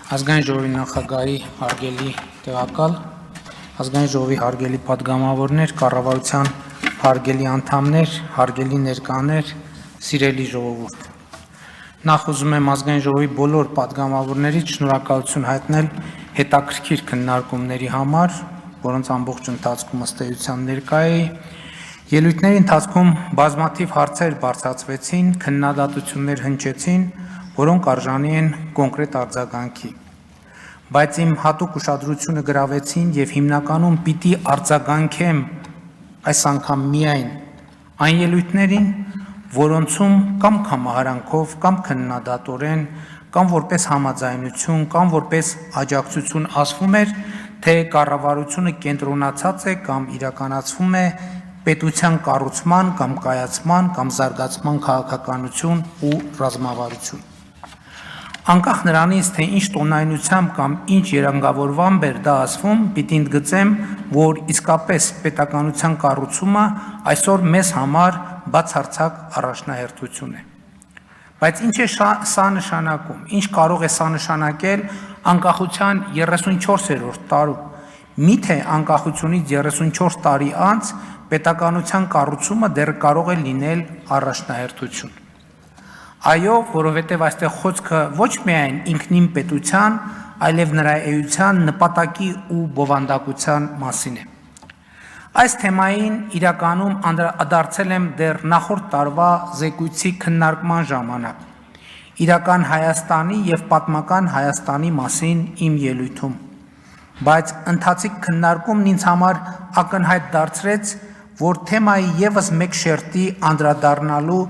Ազգային ժողովի նախագահի հարգելի տեղակալ, ազգային ժողովի հարգելի պատգամավորներ, կառավարության հարգելի անդամներ, հարգելի ներկաներ, սիրելի ժողովուրդ։ Նախ ուզում եմ ազգային ժողովի բոլոր պատգամավորներից շնորհակալություն հայտնել հետաքրքիր քննարկումների համար, որոնց ամբողջ ընթացքում ըստ էության ներկա էի։ Ելույթների ընթացքում բազմաթիվ հարցեր բարձրացվեցին, քննադատություններ հնչեցին, որոնք արժանի են կոնկրետ արձագանքի։ Բայց իմ հատուկ ուշադրությունը գրավեցին եւ հիմնականում պիտի արձագանքեմ այս անգամ միայն այն ելույթներին, որոնցում կամ կամահարանքով, կամ քննադատորեն, կամ որպես համաձայնություն, կամ որպես աջակցություն ասվում էր, թե կառավարությունը կենտրոնացած է կամ իրականացվում է պետության կառուցման կամ կայացման կամ զարգացման քաղաքականություն ու ռազմավարություն։ Անկախ նրանից, թե ինչ տոնայնությամբ կամ ինչ երանգավորվամբ էր դա ասվում, պիտի ընդգծեմ, որ իսկապես պետականության կառուցումը այսօր մեզ համար բացարձակ առաջնահերթություն է։ Բայց ինչ է սա նշանակում, ինչ կարող է սա նշանակել անկախության 34-րդ տարում։ Միթե անկախությունից 34 տարի անց պետականության կառուցումը դեռ կարող է լինել առաջնահերթություն։ Այո, որովհետև այստեղ խոսքը ոչ միայն ինքնին պետության, այլև նրա էության, նպատակի ու բովանդակության մասին է։ Այս թեմային իրականում անդրադարձել եմ դեռ նախորդ տարվա զեկույցի քննարկման ժամանակ, իրական Հայաստանի և պատմական Հայաստանի մասին իմ ելույթում, բայց ընթացիկ քննարկումն ինձ համար ակնհայտ դարձրեց, որ թեմայի ևս մեկ շերտի անդրադառնալու,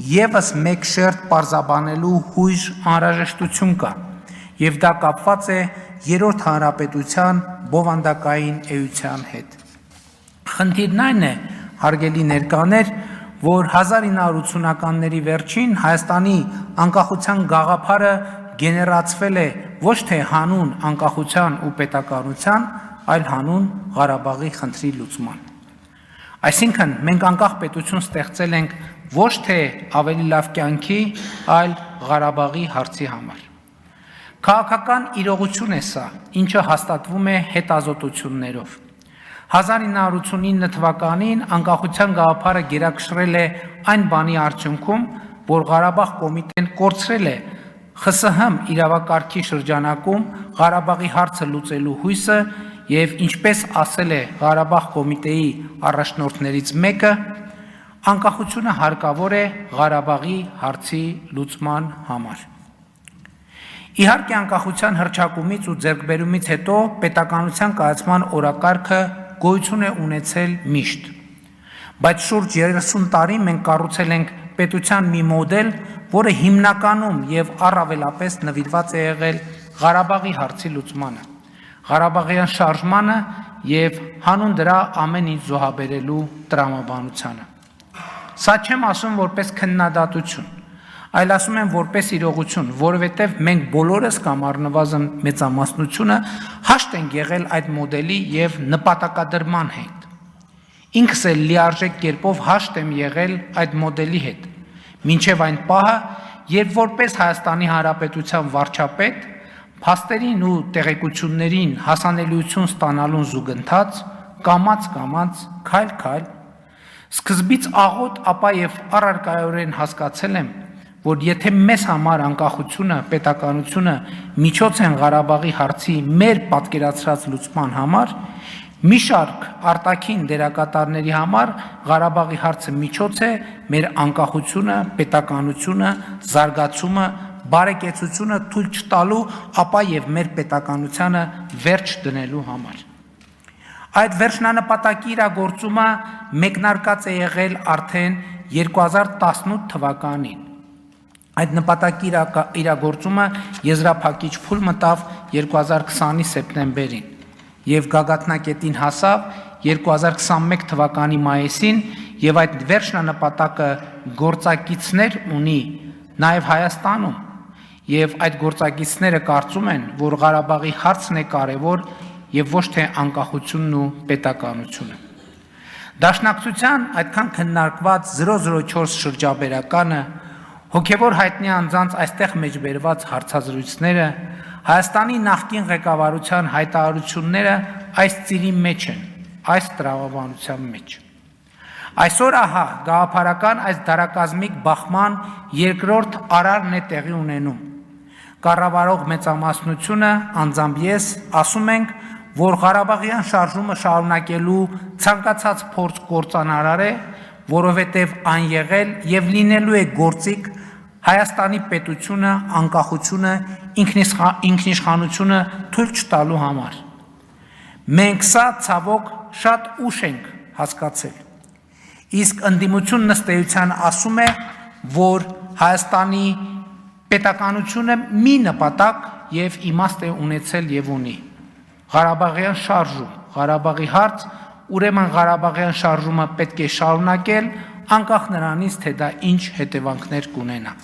ևս մեկ շերտ պարզաբանելու հույժ անհրաժեշտություն կա, և դա կապված է Երրորդ հանրապետության բովանդակային էության հետ։ Խնդիրն այն է, հարգելի ներկաներ, որ 1980-ականների վերջին Հայաստանի անկախության գաղափարը գեներացվել է ոչ թե հանուն անկախության ու պետականության, այլ հանուն Ղարաբաղի խնդրի լուծման։ Այսինքն, մենք անկախ պետություն ստեղծել ենք ոչ թե ավելի լավ կյանքի, այլ Ղարաբաղի հարցի համար։ Քաղաքական իրողություն է սա, ինչը հաստատվում է հետազոտություններով։ 1989 թվականին անկախության գաղափարը գերակշռել է այն բանի արդյունքում, որ Ղարաբաղ կոմիտեն կորցրել է ԽՍՀՄ իրավակարգի շրջանակում Ղարաբաղի հարցը լուծելու հույսը և ինչպես ասել է Ղարաբաղ կոմիտեի առաջնորդներից մեկը, անկախությունը հարկավոր է Ղարաբաղի հարցի լուծման համար։ Իհարկե անկախության հռչակումից ու ձեռքբերումից հետո պետականության կայացման օրակարգը գոյություն է ունեցել միշտ, բայց շուրջ 30 տարի մենք կառուցել ենք պետության մի մոդել, որը հիմնականում և առավելապես նվիրված է եղել Ղարաբաղի հարցի լուծմանը, Ղարաբաղյան շարժմանը և հանուն դրա ամեն ինչ զոհաբերելու տրամաբանությանը։ Սա չեմ ասում որպես քննադատություն, այլ ասում եմ որպես իրողություն, որովհետև մենք բոլորս կամ առնվազն մեծամասնությունը հաշտ ենք եղել այդ մոդելի և նպատակադրման հետ։ Ինքս էլ լիարժեք կերպով հաշտ եմ եղել այդ մոդելի հետ, մինչև այն պահը, երբ որպես Հայաստանի Հանրապետության վարչապետ, փաստերին ու տեղեկություններին հասանելիություն ստանալուն զուգընթաց, կամաց, քայլ, սկզբից աղոտ, ապա և առարկայորեն հասկացել եմ, որ եթե մեզ համար անկախությունը, պետականությունը միջոց են Ղարաբաղի հարցի մեր պատկերացրած լուծման համար, մի շարք արտաքին դերակատարների համար Ղարաբաղի հարցը միջոց է մեր անկախությունը, պետականությունը, զարգացումը, բարեկեցությունը թույլ չտալու, ապա և մեր պետականությանը վերջ դնելու համար։ Այդ վերջնանպատակի իրագործումը մեկնարկած է եղել արդեն 2018 թվականին։ Այդ նպատակի իրագործումը եզրափակիչ փուլ մտավ 2020-ի սեպտեմբերին և գագաթնակետին հասավ 2021 թվականի մայիսին և այդ վերջնանպատակը գործակիցներ ունի նաև Հայաստանում և այդ գործակիցները կարծում են, որ Ղարաբաղի հարցն է կարևոր և ոչ թե անկախությունն ու պետականությունը։ Դաշնակցության այդքան քննարկված 004 շրջաբերականը, հոգևոր հայտնի անձանց այստեղ մեջբերված հարցազրույցները, Հայաստանի նախկին ղեկավարության հայտարարությունները այս ծիրի մեջ են, այս տրամաբանության մեջ։ Այսօր ահա գաղափարական այս դարակազմիկ բախման երկրորդ արարն է տեղի ունենում։ Կառավարող մեծամասնությունը, անձամբ ես, ասում ենք, որ Ղարաբաղյան շարժումը շարունակելու ցանկացած փորձ կործանարար է, որովհետև այն եղել եւ լինելու է գործիք Հայաստանի պետությունը, անկախությունը, ինքնիշխանությունը թույլ չտալու համար։ Մենք սա ցավոք շատ ուշ ենք հասկացել։ Իսկ ընդդիմությունն ըստ էության ասում է, որ Հայաստանի պետականությունը մի նպատակ եւ իմաստ է ունեցել եւ ունի։ Ղարաբաղյան շարժում, Ղարաբաղի հարց, ուրեմն Ղարաբաղյան շարժումը պետք է շարունակել, անկախ նրանից, թե դա ինչ հետևանքներ կունենա։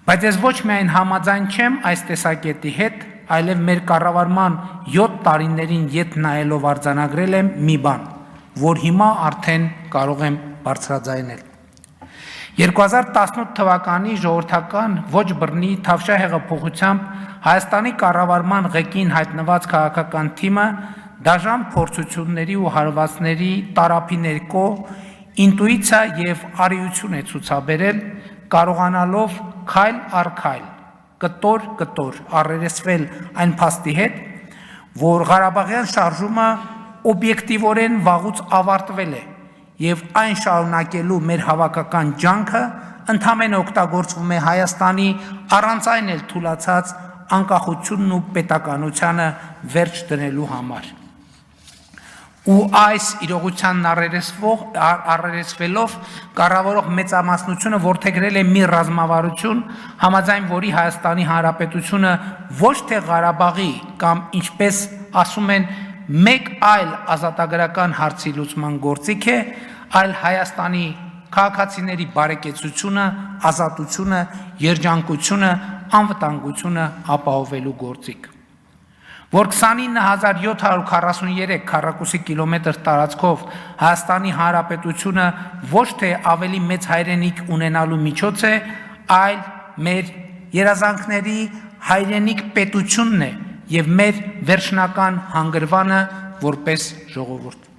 Բայց ես ոչ միայն համաձայն չեմ այս տեսակետի հետ, այլև մեր կառավարման 7 տարիներին ետ նայելով արձանագրել եմ մի բան, որ հիմա արդեն կարող եմ բարձրաձայնել։ 2018 թվականի ժողովրդական ոչ բռնի Թավշյա հեղափոխությամբ Հայաստանի կառավարման ղեկին հայտնված քաղաքական թիմը դաժան փորձությունների ու հարվածների տարափի ներքո ինտուիցիա եւ արիություն է ցուցաբերել, կարողանալով քայլ առ քայլ, կտոր առերեսվել այն փաստի հետ, որ Ղարաբաղյան շարժումը օբյեկտիվորեն վաղուց ավարտվել է եւ այն շարունակելու մեր հավաքական ջանքը ընդհանրապես օգտագործվում է Հայաստանի առանց այն էլ թուլացած անկախությունն ու պետականությանը վերջ դնելու համար։ Ու այս իրողությանն առերեսվելով կառավարող մեծամասնությունը որդեգրել է մի ռազմավարություն, համաձայն որի Հայաստանի Հանրապետությունը ոչ թե Ղարաբաղի կամ ինչպես ասում են մեկ այլ ազատագրական հարցի լուծման գործիք է, այլ Հայաստանի քաղաքացիների բարեկեցությունը, ազատությունը, երջանկությունը, անվտանգությունը ապահովելու գործիք։ Որ 29743 քառակուսի կիլոմետր տարածքով Հայաստանի Հանրապետությունը ոչ թե ավելի մեծ հայրենիք ունենալու միջոց է, այլ մեր երազանքների հայրենիք պետությունն է եւ մեր վերջնական հանգրվանը որպես ժողովուրդ։